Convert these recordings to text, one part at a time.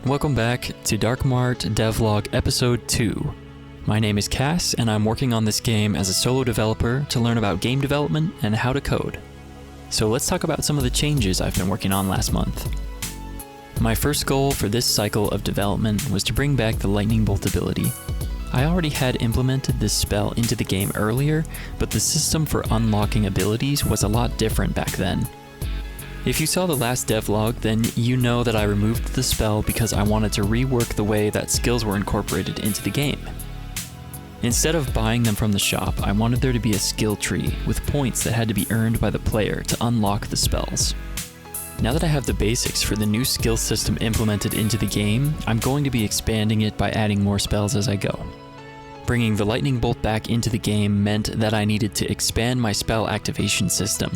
Welcome back to Dark Mart Dev Log Episode 2. My name is Cass, and I'm working on this game as a solo developer to learn about game development and how to code. So let's talk about some of the changes I've been working on last month. My first goal for this cycle of development was to bring back the lightning bolt ability. I already had implemented this spell into the game earlier, but the system for unlocking abilities was a lot different back then. If you saw the last devlog, then you know that I removed the spell because I wanted to rework the way that skills were incorporated into the game. Instead of buying them from the shop, I wanted there to be a skill tree with points that had to be earned by the player to unlock the spells. Now that I have the basics for the new skill system implemented into the game, I'm going to be expanding it by adding more spells as I go. Bringing the lightning bolt back into the game meant that I needed to expand my spell activation system.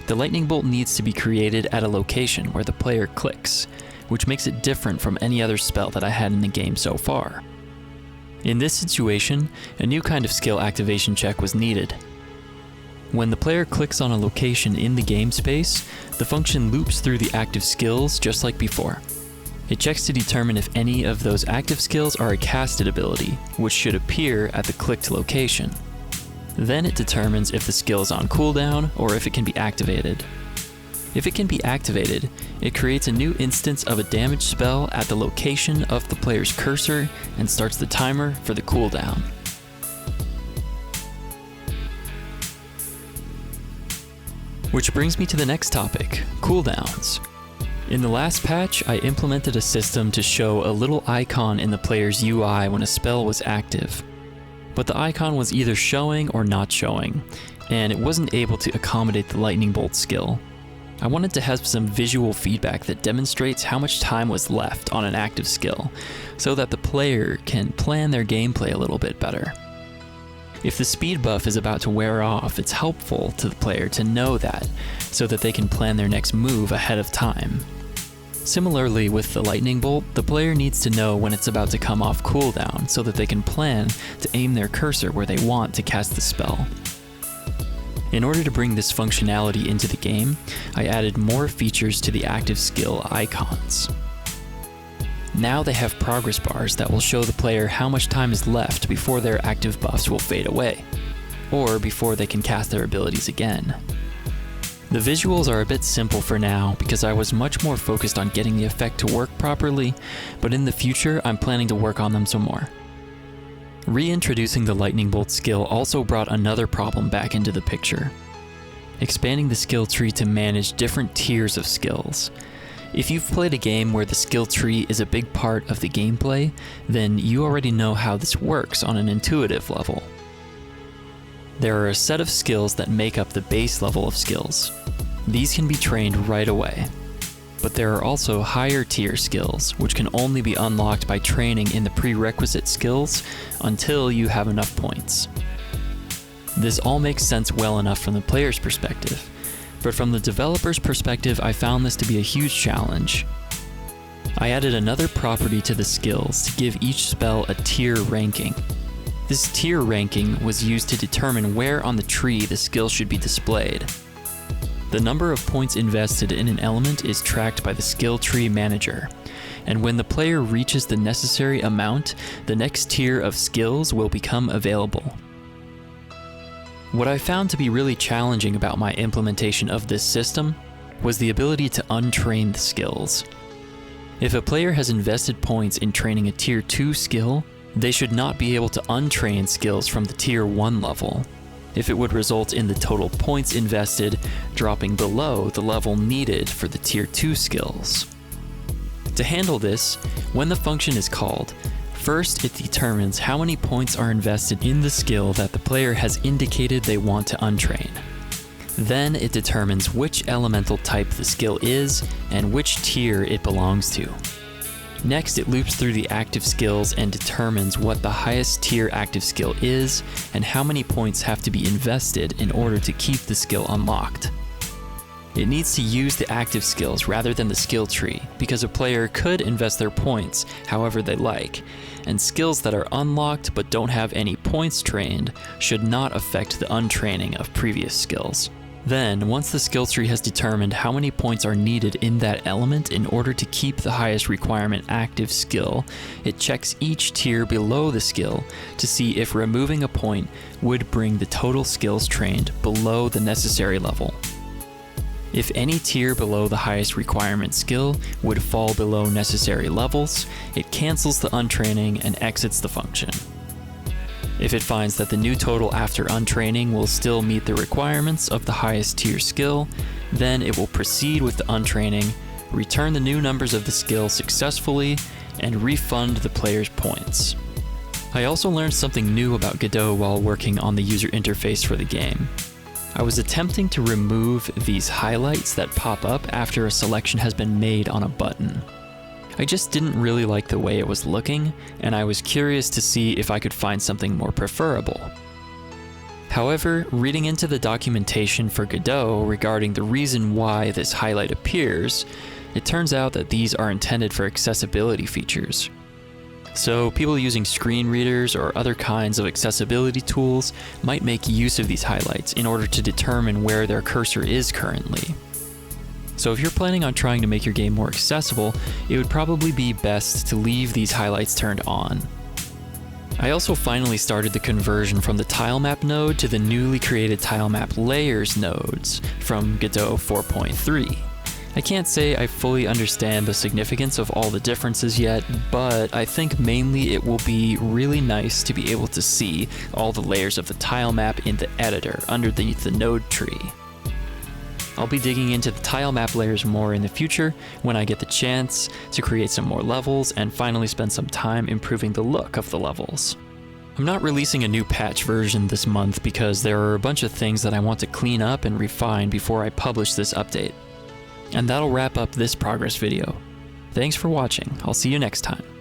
The lightning bolt needs to be created at a location where the player clicks, which makes it different from any other spell that I had in the game so far. In this situation, a new kind of skill activation check was needed. When the player clicks on a location in the game space, the function loops through the active skills just like before. It checks to determine if any of those active skills are a casted ability, which should appear at the clicked location. Then it determines if the skill is on cooldown or if it can be activated. If it can be activated, it creates a new instance of a damage spell at the location of the player's cursor and starts the timer for the cooldown. Which brings me to the next topic, cooldowns. In the last patch, I implemented a system to show a little icon in the player's UI when a spell was active. But the icon was either showing or not showing, and it wasn't able to accommodate the lightning bolt skill. I wanted to have some visual feedback that demonstrates how much time was left on an active skill, so that the player can plan their gameplay a little bit better. If the speed buff is about to wear off, it's helpful to the player to know that, so that they can plan their next move ahead of time. Similarly with the lightning bolt, the player needs to know when it's about to come off cooldown so that they can plan to aim their cursor where they want to cast the spell. In order to bring this functionality into the game, I added more features to the active skill icons. Now they have progress bars that will show the player how much time is left before their active buffs will fade away, or before they can cast their abilities again. The visuals are a bit simple for now because I was much more focused on getting the effect to work properly, but in the future I'm planning to work on them some more. Reintroducing the lightning bolt skill also brought another problem back into the picture. Expanding the skill tree to manage different tiers of skills. If you've played a game where the skill tree is a big part of the gameplay, then you already know how this works on an intuitive level. There are a set of skills that make up the base level of skills. These can be trained right away. But there are also higher tier skills, which can only be unlocked by training in the prerequisite skills until you have enough points. This all makes sense well enough from the player's perspective, but from the developer's perspective, I found this to be a huge challenge. I added another property to the skills to give each spell a tier ranking. This tier ranking was used to determine where on the tree the skill should be displayed. The number of points invested in an element is tracked by the skill tree manager, and when the player reaches the necessary amount, the next tier of skills will become available. What I found to be really challenging about my implementation of this system was the ability to untrain the skills. If a player has invested points in training a tier 2 skill, they should not be able to untrain skills from the tier 1 level, if it would result in the total points invested dropping below the level needed for the tier 2 skills. To handle this, when the function is called, first it determines how many points are invested in the skill that the player has indicated they want to untrain. Then it determines which elemental type the skill is and which tier it belongs to. Next, it loops through the active skills and determines what the highest tier active skill is and how many points have to be invested in order to keep the skill unlocked. It needs to use the active skills rather than the skill tree, because a player could invest their points however they like, and skills that are unlocked but don't have any points trained should not affect the untraining of previous skills. Then, once the skill tree has determined how many points are needed in that element in order to keep the highest requirement active skill, it checks each tier below the skill to see if removing a point would bring the total skills trained below the necessary level. If any tier below the highest requirement skill would fall below necessary levels, it cancels the untraining and exits the function. If it finds that the new total after untraining will still meet the requirements of the highest tier skill, then it will proceed with the untraining, return the new numbers of the skill successfully, and refund the player's points. I also learned something new about Godot while working on the user interface for the game. I was attempting to remove these highlights that pop up after a selection has been made on a button. I just didn't really like the way it was looking, and I was curious to see if I could find something more preferable. However, reading into the documentation for Godot regarding the reason why this highlight appears, it turns out that these are intended for accessibility features. So people using screen readers or other kinds of accessibility tools might make use of these highlights in order to determine where their cursor is currently. So if you're planning on trying to make your game more accessible, it would probably be best to leave these highlights turned on. I also finally started the conversion from the tilemap node to the newly created tilemap layers nodes from Godot 4.3. I can't say I fully understand the significance of all the differences yet, but I think mainly it will be really nice to be able to see all the layers of the tilemap in the editor underneath the node tree. I'll be digging into the tilemap layers more in the future when I get the chance to create some more levels and finally spend some time improving the look of the levels. I'm not releasing a new patch version this month because there are a bunch of things that I want to clean up and refine before I publish this update. And that'll wrap up this progress video. Thanks for watching. I'll see you next time.